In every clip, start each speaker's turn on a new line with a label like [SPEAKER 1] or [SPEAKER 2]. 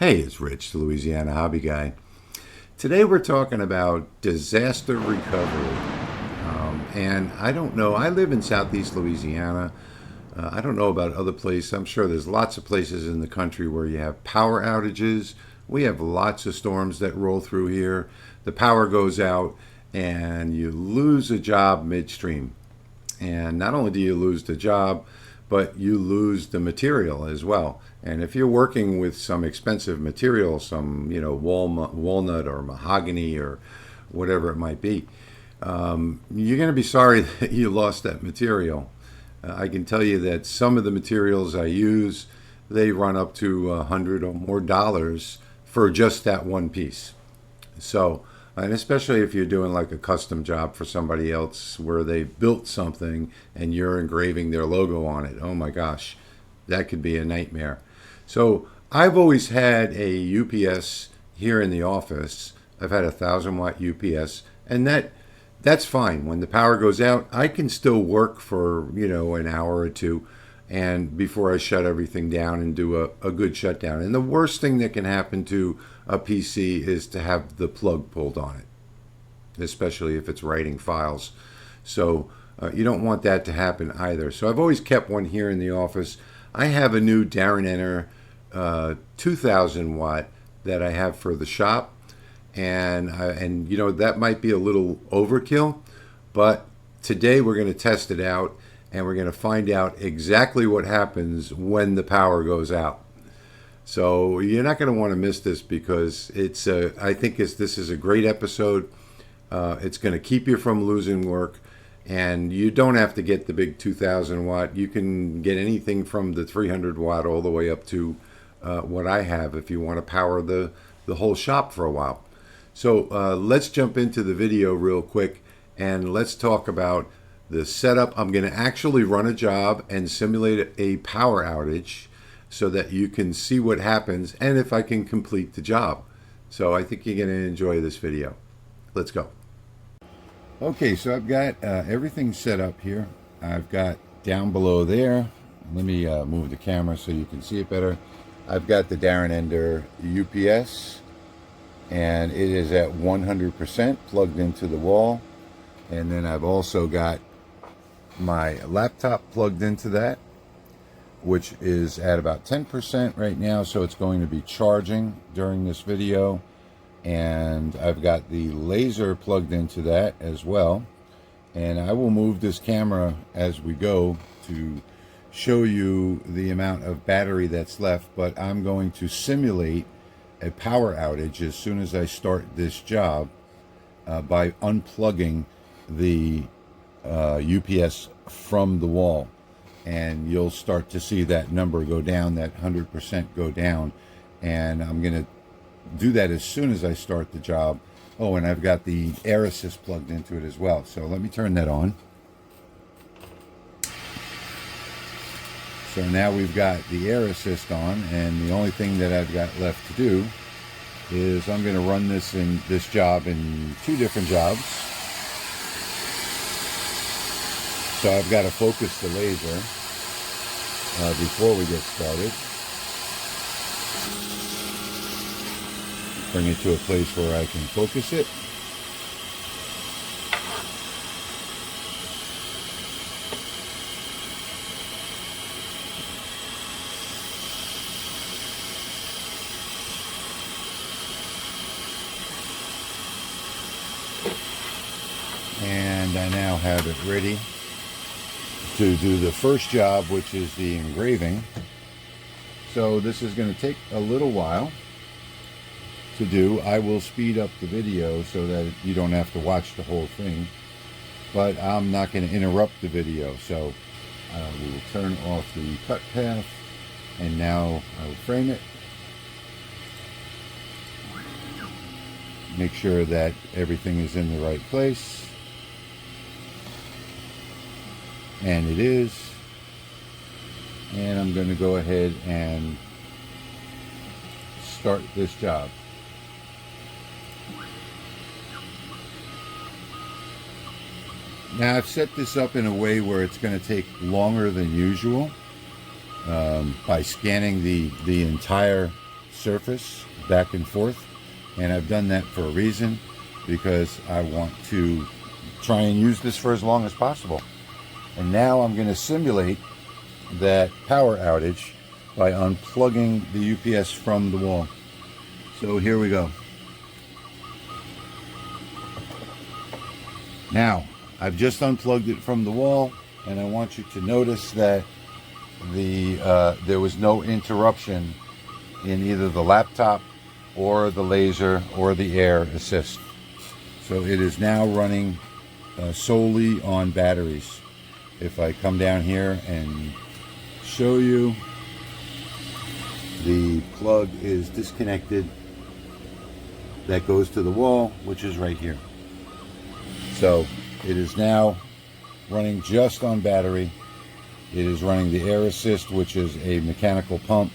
[SPEAKER 1] Hey, it's Rich, the Louisiana Hobby Guy. Today we're talking about disaster recovery. And I don't know, I live in southeast Louisiana. I don't know about other places. I'm sure there's lots of places in the country where you have power outages. We have lots of storms that roll through here. The power goes out and you lose a job midstream. And not only do you lose the job, but you lose the material as well. And if you're working with some expensive material, some walnut or mahogany or whatever it might be, you're going to be sorry that you lost that material. I can tell you that some of the materials I use, they run up to $100 or more for just that one piece. So, and especially if you're doing like a custom job for somebody else where they built something and you're engraving their logo on it. Oh my gosh, that could be a nightmare. So I've always had a UPS here in the office. I've had a 1,000-watt UPS, and that's fine. When the power goes out, I can still work for, an hour or two and before I shut everything down and do a good shutdown. And the worst thing that can happen to a PC is to have the plug pulled on it, especially if it's writing files. So you don't want that to happen either. So I've always kept one here in the office. I have a new DaranEner 2000 watt that I have for the shop. And that might be a little overkill, but today we're going to test it out and we're going to find out exactly what happens when the power goes out. So you're not going to want to miss this because I think this is a great episode. It's going to keep you from losing work, and you don't have to get the big 2000 watt. You can get anything from the 300 watt all the way up to what I have if you want to power the whole shop for a while. So let's jump into the video real quick and let's talk about the setup. I'm going to actually run a job and simulate a power outage so that you can see what happens and if I can complete the job. So I think you're going to enjoy this video. Let's go. Okay, so I've got everything set up here. I've got down below there. Let me move the camera so you can see it better. I've got the DaranEner UPS. And it is at 100% plugged into the wall. And then I've also got my laptop plugged into that, which is at about 10% right now, so it's going to be charging during this video. And I've got the laser plugged into that as well. And I will move this camera as we go to show you the amount of battery that's left, but I'm going to simulate a power outage as soon as I start this job by unplugging the UPS from the wall, and you'll start to see that number go down, that 100% go down, and I'm going to do that as soon as I start the job. Oh, and I've got the air assist plugged into it as well, so let me turn that on. So now we've got the air assist on, and the only thing that I've got left to do is I'm going to run this job in two different jobs. So I've got to focus the laser before we get started. Bring it to a place where I can focus it. And I now have it ready to do the first job, which is the engraving. So this is going to take a little while to do. I will speed up the video so that you don't have to watch the whole thing, but I'm not going to interrupt the video. So we will turn off the cut path, and now I will frame it. Make sure that everything is in the right place. And it is. And I'm going to go ahead and start this job. Now I've set this up in a way where it's going to take longer than usual by scanning the entire surface back and forth, and I've done that for a reason, because I want to try and use this for as long as possible. And now I'm going to simulate that power outage by unplugging the UPS from the wall. So here we go. Now, I've just unplugged it from the wall, and I want you to notice that there was no interruption in either the laptop or the laser or the air assist. So it is now running solely on batteries. If I come down here and show you, the plug is disconnected that goes to the wall, which is right here. So it is now running just on battery. It is running the air assist, which is a mechanical pump,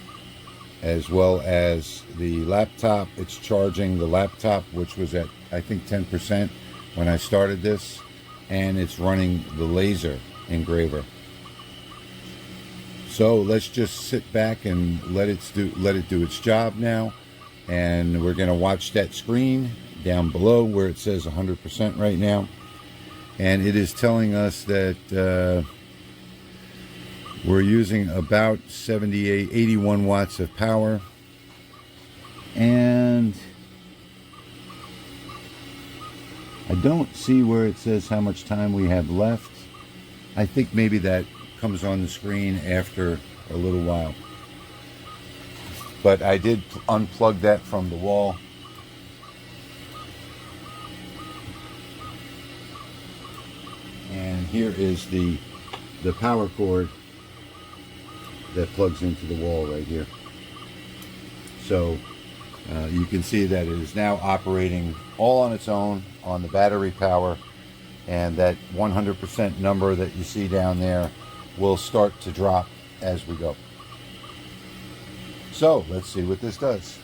[SPEAKER 1] as well as the laptop. It's charging the laptop, which was at, I think, 10% when I started this, and it's running the laser engraver. So let's just sit back and let it do its job now, and we're going to watch that screen down below where it says 100% right now, and it is telling us that we're using about 81 watts of power, and I don't see where it says how much time we have left. I think maybe that comes on the screen after a little while. But I did unplug that from the wall. And here is the power cord that plugs into the wall right here. So you can see that it is now operating all on its own on the battery power, and that 100% number that you see down there will start to drop as we go. So let's see what this does.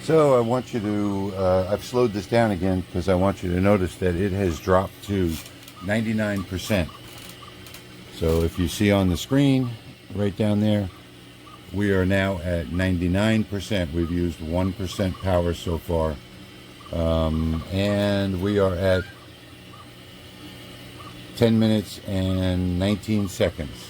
[SPEAKER 1] So I want you to, I've slowed this down again because I want you to notice that it has dropped to 99%. So if you see on the screen right down there, we are now at 99%. We've used 1% power so far. And we are at 10 minutes and 19 seconds.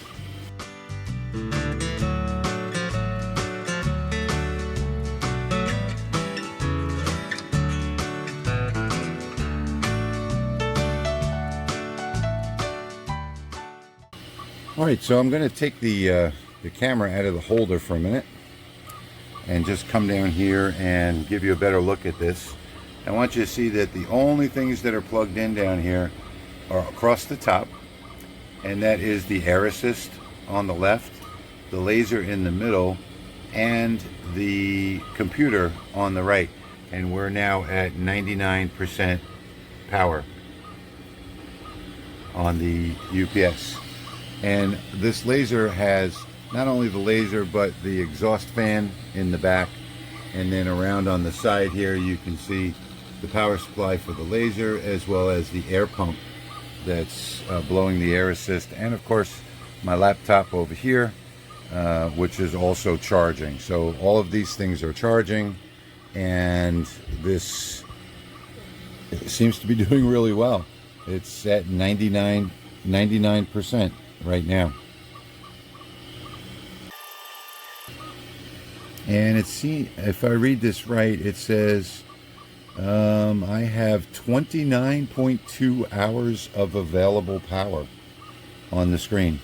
[SPEAKER 1] Alright, so I'm going to take the camera out of the holder for a minute and just come down here and give you a better look at this. I want you to see that the only things that are plugged in down here are across the top, and that is the air assist on the left, the laser in the middle, and the computer on the right. And we're now at 99% power on the UPS. And this laser has not only the laser but the exhaust fan in the back, and then around on the side here you can see the power supply for the laser, as well as the air pump that's blowing the air assist, and of course my laptop over here, which is also charging. So all of these things are charging, and this seems to be doing really well. It's at 99% right now. And it's, if I read this right, it says I have 29.2 hours of available power on the screen.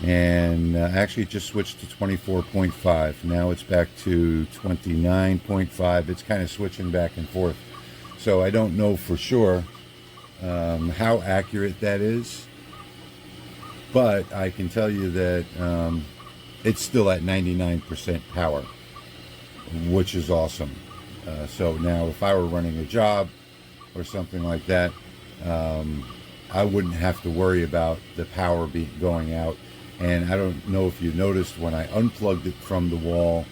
[SPEAKER 1] And actually it just switched to 24.5. Now it's back to 29.5. It's kind of switching back and forth. So I don't know for sure how accurate that is. But I can tell you that it's still at 99% power, which is awesome. So now if I were running a job or something like that, I wouldn't have to worry about the power going out. And I don't know if you noticed when I unplugged it from the wall,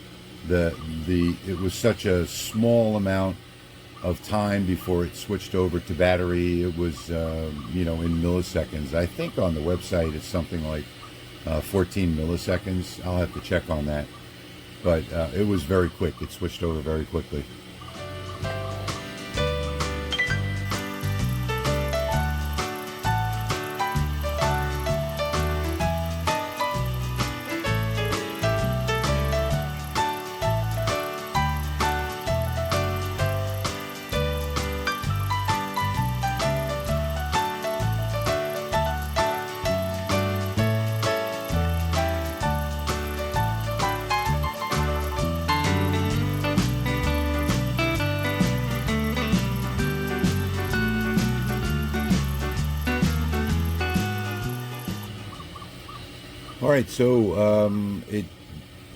[SPEAKER 1] it was such a small amount of time before it switched over to battery. It was you know, in milliseconds. I think on the website it's something like 14 milliseconds. I'll have to check on that, but it was very quick. It switched over very quickly. All right, so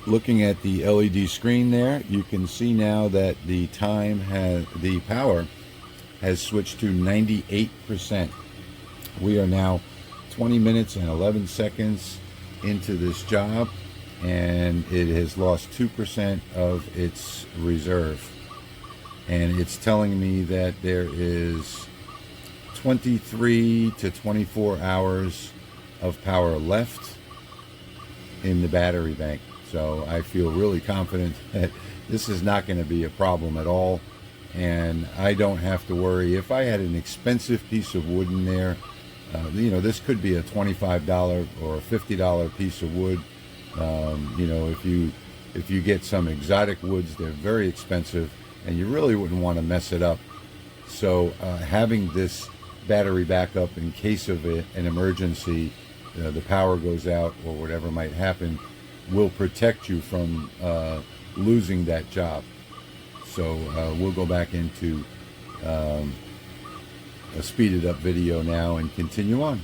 [SPEAKER 1] looking at the LED screen there, you can see now that the power has switched to 98%. We are now 20 minutes and 11 seconds into this job, and it has lost 2% of its reserve. And it's telling me that there is 23 to 24 hours of power left in the battery bank. So I feel really confident that this is not going to be a problem at all, and I don't have to worry. If I had an expensive piece of wood in there, you know, this could be a $25 or a $50 piece of wood. You know, if you get some exotic woods, they're very expensive, and you really wouldn't want to mess it up. So having this battery backup in case of an emergency, the power goes out or whatever might happen, will protect you from losing that job. So we'll go back into a speeded up video now and continue on.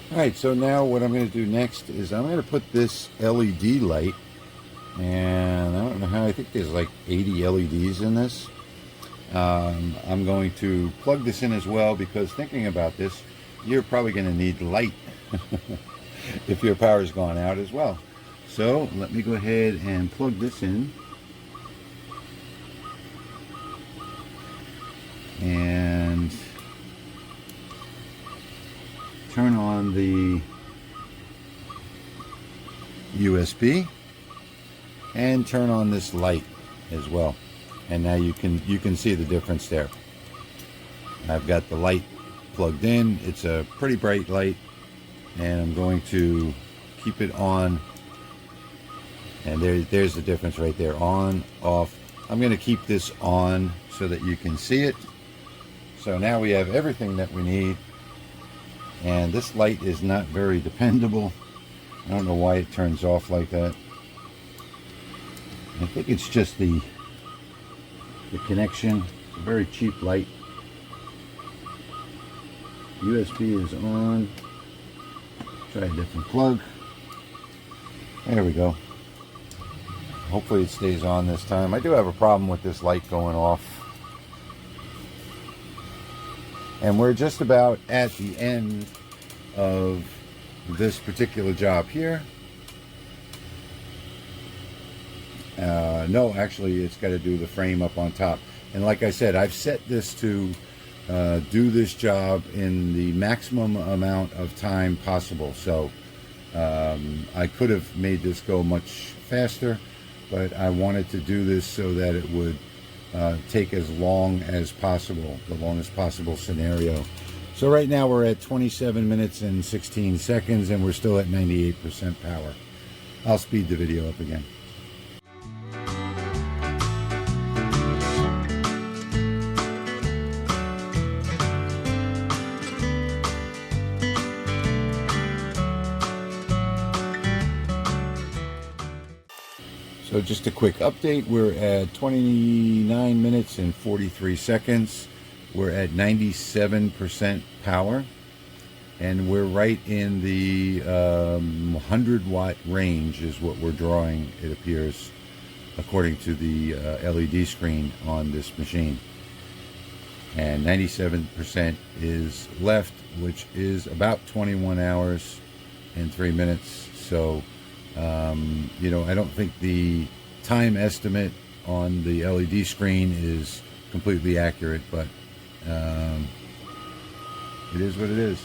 [SPEAKER 1] Alright, so now what I'm going to do next is I'm going to put this LED light, and I don't know how, I think there's like 80 LEDs in this. I'm going to plug this in as well, because thinking about this, you're probably going to need light if your power's gone out as well. So let me go ahead and plug this in. And turn on the USB and turn on this light as well. And now you can see the difference there. I've got the light plugged in. It's a pretty bright light, and I'm going to keep it on. And there's the difference right there, on, off. I'm going to keep this on so that you can see it. So now we have everything that we need. And this light is not very dependable. I don't know why it turns off like that. I think it's just the connection. It's a very cheap light. USB is on. Try a different plug. There we go. Hopefully it stays on this time. I do have a problem with this light going off. And we're just about at the end of this particular job here. No, actually it's got to do the frame up on top. And like I said, I've set this to do this job in the maximum amount of time possible. So I could have made this go much faster, but I wanted to do this so that it would take as long as possible, the longest possible scenario. So right now we're at 27 minutes and 16 seconds, and we're still at 98% power. I'll speed the video up again. So just a quick update, we're at 29 minutes and 43 seconds. We're at 97% power, and we're right in the 100 watt range is what we're drawing, it appears, according to the LED screen on this machine. And 97% is left, which is about 21 hours and 3 minutes. So, you know, I don't think the time estimate on the LED screen is completely accurate, but it is what it is.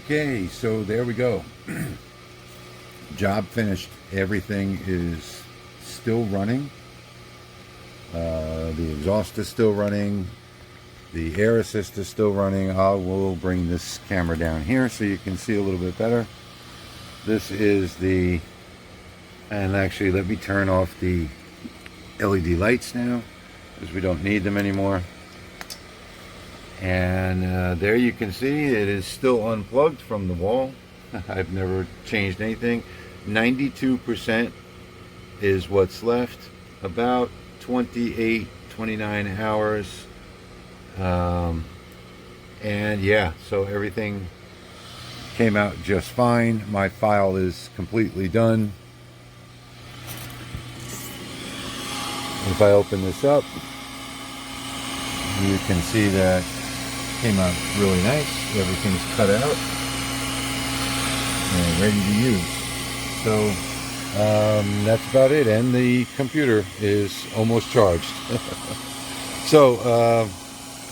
[SPEAKER 1] Okay, so there we go. Job finished. Everything is still running. The exhaust is still running. The air assist is still running. I will bring this camera down here so you can see a little bit better. This is the, and actually let me turn off the LED lights now because we don't need them anymore. And there you can see it is still unplugged from the wall. I've never changed anything. 92% is what's left. About 28, 29 hours. And yeah, so everything came out just fine. My file is completely done. If I open this up, you can see that came out really nice. Everything's cut out and ready to use. So that's about it. And the computer is almost charged. So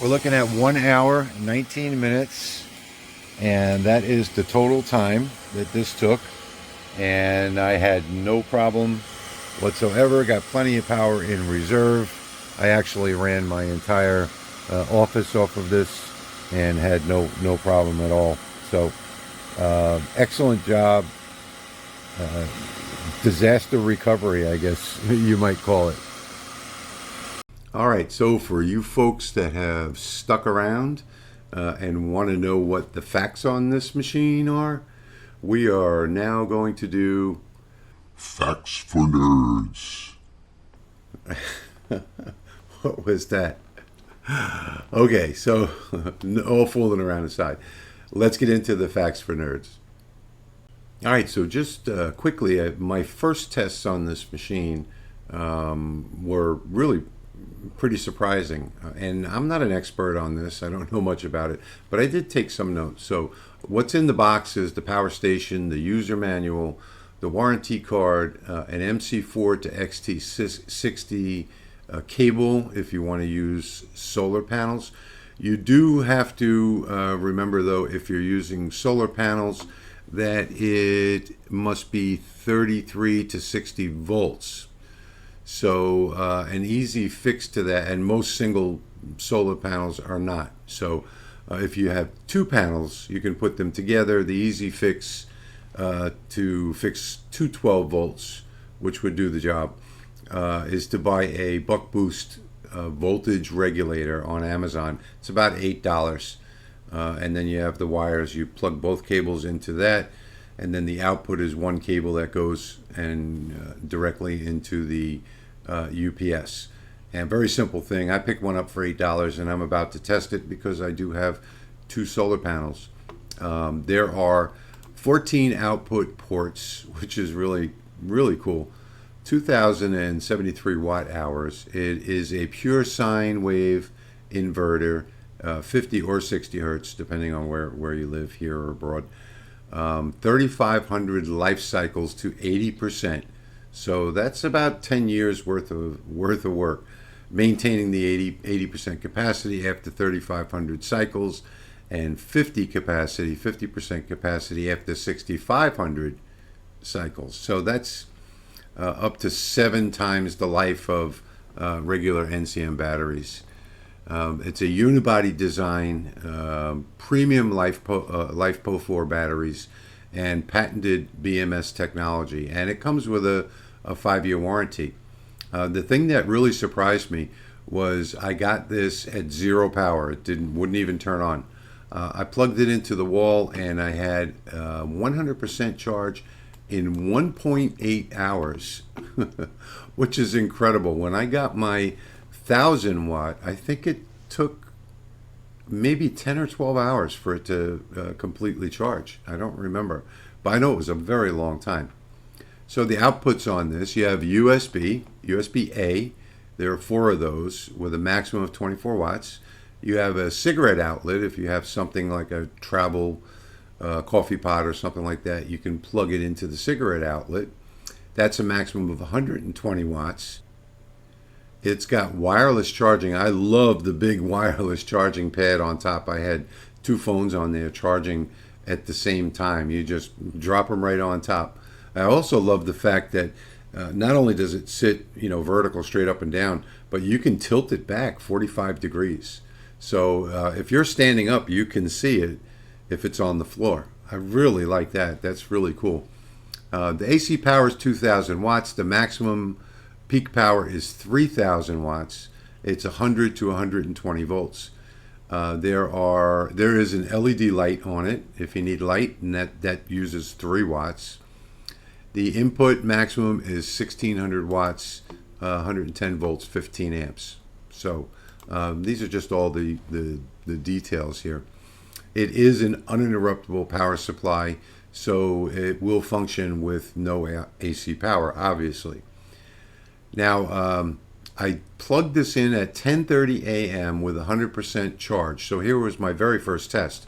[SPEAKER 1] we're looking at 1 hour, 19 minutes. And that is the total time that this took. And I had no problem whatsoever. Got plenty of power in reserve. I actually ran my entire office off of this and had no problem at all. So excellent job. Disaster recovery, I guess you might call it. All right, so for you folks that have stuck around, and want to know what the facts on this machine are, we are now going to do
[SPEAKER 2] Facts for Nerds.
[SPEAKER 1] what was that? Okay, so all fooling around aside, let's get into the facts for nerds. All right, so just quickly, my first tests on this machine were really pretty surprising. And I'm not an expert on this, I don't know much about it, but I did take some notes. So what's in the box is the power station, the user manual, the warranty card, an MC4 to XT60 cable if you want to use solar panels. You do have to remember, though, if you're using solar panels, that it must be 33 to 60 volts. So an easy fix to that, and most single solar panels are not. So if you have two panels, you can put them together. The easy fix to fix 212 volts, which would do the job, is to buy a buck boost voltage regulator on Amazon. It's about $8. And then you have the wires. You plug both cables into that, and then the output is one cable that goes and directly into the UPS. And very simple thing. I picked one up for $8, and I'm about to test it because I do have two solar panels. There are 14 output ports, which is really, really cool. 2,073 watt hours. It is a pure sine wave inverter, 50 or 60 hertz, depending on where you live, here or abroad. 3,500 life cycles to 80%. So that's about 10 years worth of work, maintaining the 80% capacity after 3,500 cycles, and 50% capacity after 6,500 cycles. So that's up to 7 times the life of regular NCM batteries. It's a unibody design, premium LiFePO4 batteries, and patented BMS technology. And it comes with a 5-year warranty. The thing that really surprised me was I got this at 0 power. It wouldn't even turn on. I plugged it into the wall, and I had 100% charge in 1.8 hours, which is incredible. When I got my 1,000 watt, I think it took maybe 10 or 12 hours for it to completely charge. I don't remember, but I know it was a very long time. So the outputs on this, you have USB-A. There are 4 of those with a maximum of 24 watts. You have a cigarette outlet. If you have something like a travel coffee pot or something like that, you can plug it into the cigarette outlet. That's a maximum of 120 watts. It's got wireless charging. I love the big wireless charging pad on top. I had 2 phones on there charging at the same time. You just drop them right on top. I also love the fact that not only does it sit, vertical straight up and down, but you can tilt it back 45 degrees. So if you're standing up, you can see it if it's on the floor. I really like that. That's really cool. The AC power is 2,000 watts. The maximum peak power is 3,000 watts. It's 100 to 120 volts. There is an LED light on it if you need light, and that uses 3 watts. The input maximum is 1,600 watts, 110 volts, 15 amps. So these are just all the details here. It is an uninterruptible power supply, so it will function with no AC power, obviously. Now, I plugged this in at 10:30 a.m. with 100% charge. So here was my very first test.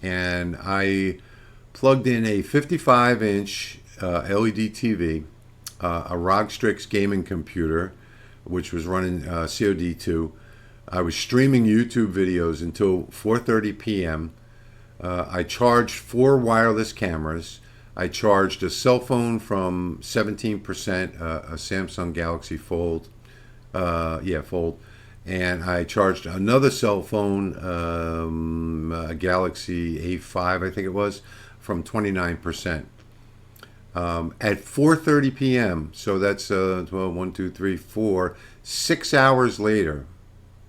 [SPEAKER 1] And I plugged in a 55-inch LED TV, a ROG Strix gaming computer, which was running COD2. I was streaming YouTube videos until 4:30 p.m. I charged 4 wireless cameras. I charged a cell phone from 17%, a Samsung Galaxy Fold, Fold, and I charged another cell phone, a Galaxy A5, I think it was, from 29%. At 4:30 p.m., so that's 1, 2, 3, 4, 6 hours later,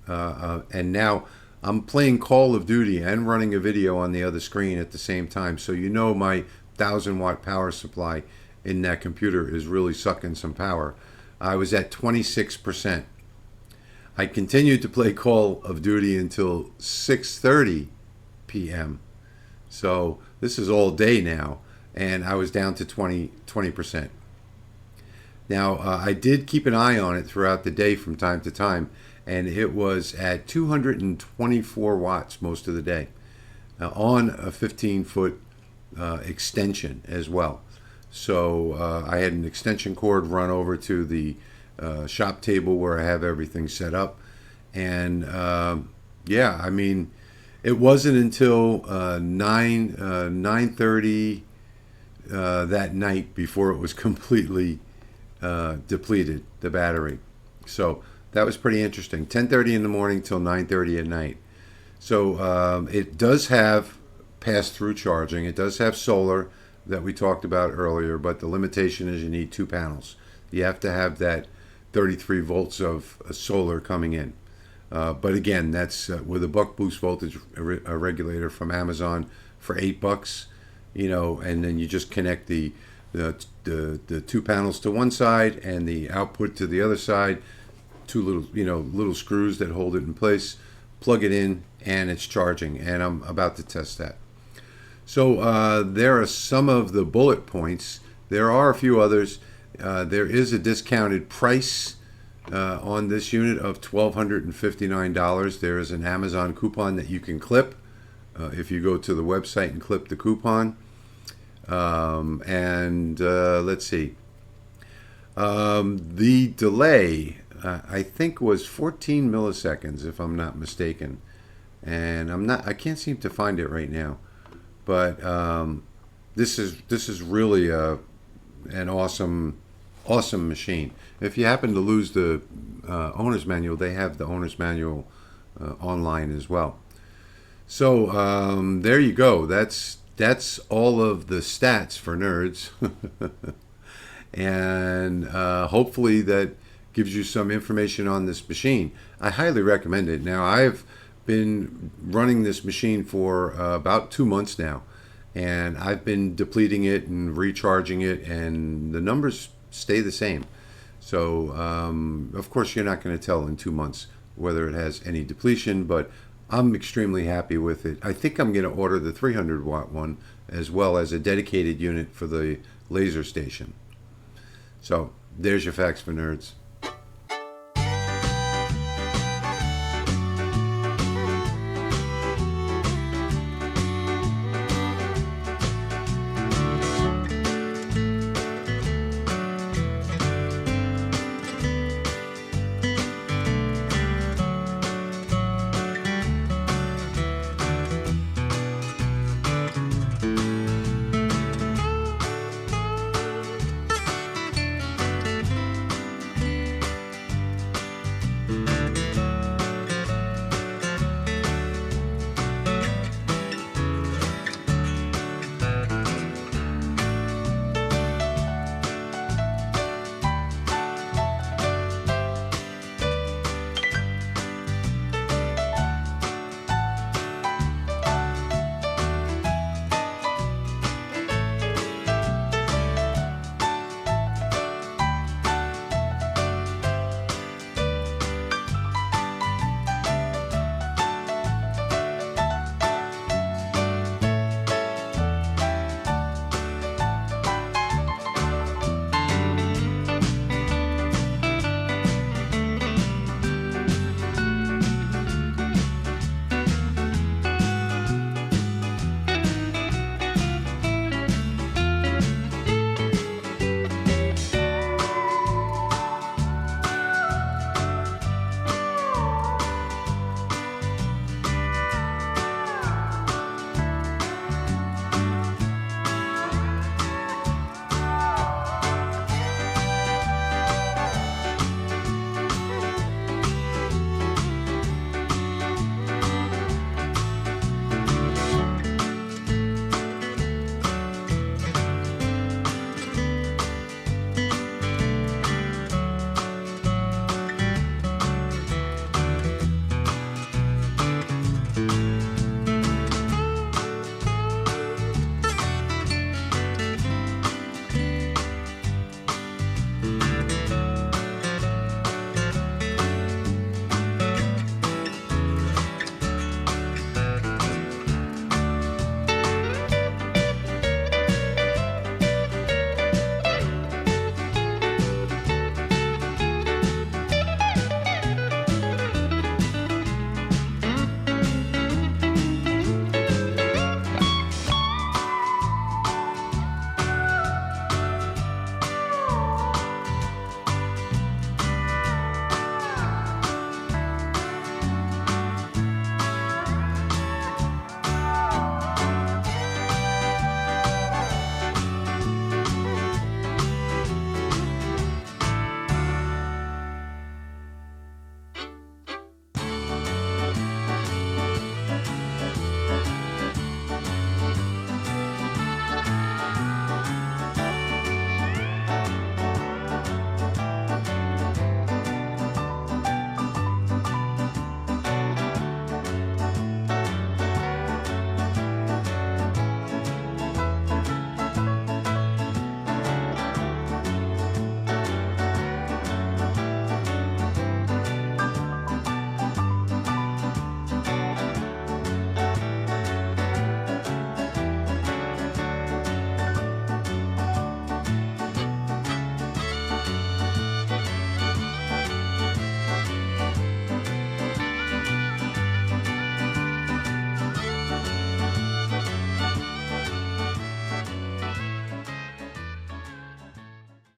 [SPEAKER 1] and now I'm playing Call of Duty and running a video on the other screen at the same time. So you know my 1,000-watt power supply in that computer is really sucking some power. I was at 26%. I continued to play Call of Duty until 6:30 p.m. So this is all day now, and I was down to 20%. Now, I did keep an eye on it throughout the day from time to time, and it was at 224 watts most of the day on a 15-foot extension as well. So I had an extension cord run over to the shop table where I have everything set up. And yeah, I mean, it wasn't until 9:30 that night before it was completely depleted, the battery. So that was pretty interesting. 10:30 in the morning till 9:30 at night. So it does have pass-through charging. It does have solar that we talked about earlier, but the limitation is you need 2 panels. You have to have that 33 volts of solar coming in. But again, that's with a buck boost voltage regulator from Amazon for $8, you know, and then you just connect the 2 panels to one side and the output to the other side. 2 little screws that hold it in place. Plug it in, and it's charging. And I'm about to test that. So there are some of the bullet points. There are a few others. There is a discounted price on this unit of $1,259. There is an Amazon coupon that you can clip if you go to the website and clip the coupon. Let's see. The delay, I think, was 14 milliseconds, if I'm not mistaken. And I can't seem to find it right now. But this is really an awesome machine. If you happen to lose the owner's manual, they have the owner's manual online as well. So there you go. That's all of the stats for nerds, and hopefully that gives you some information on this machine. I highly recommend it. Now, I've been running this machine for about 2 months now, and I've been depleting it and recharging it, and the numbers stay the same. So of course you're not going to tell in 2 months whether it has any depletion, but I'm extremely happy with it. I think I'm going to order the 300-watt one as well as a dedicated unit for the laser station. So there's your facts for nerds.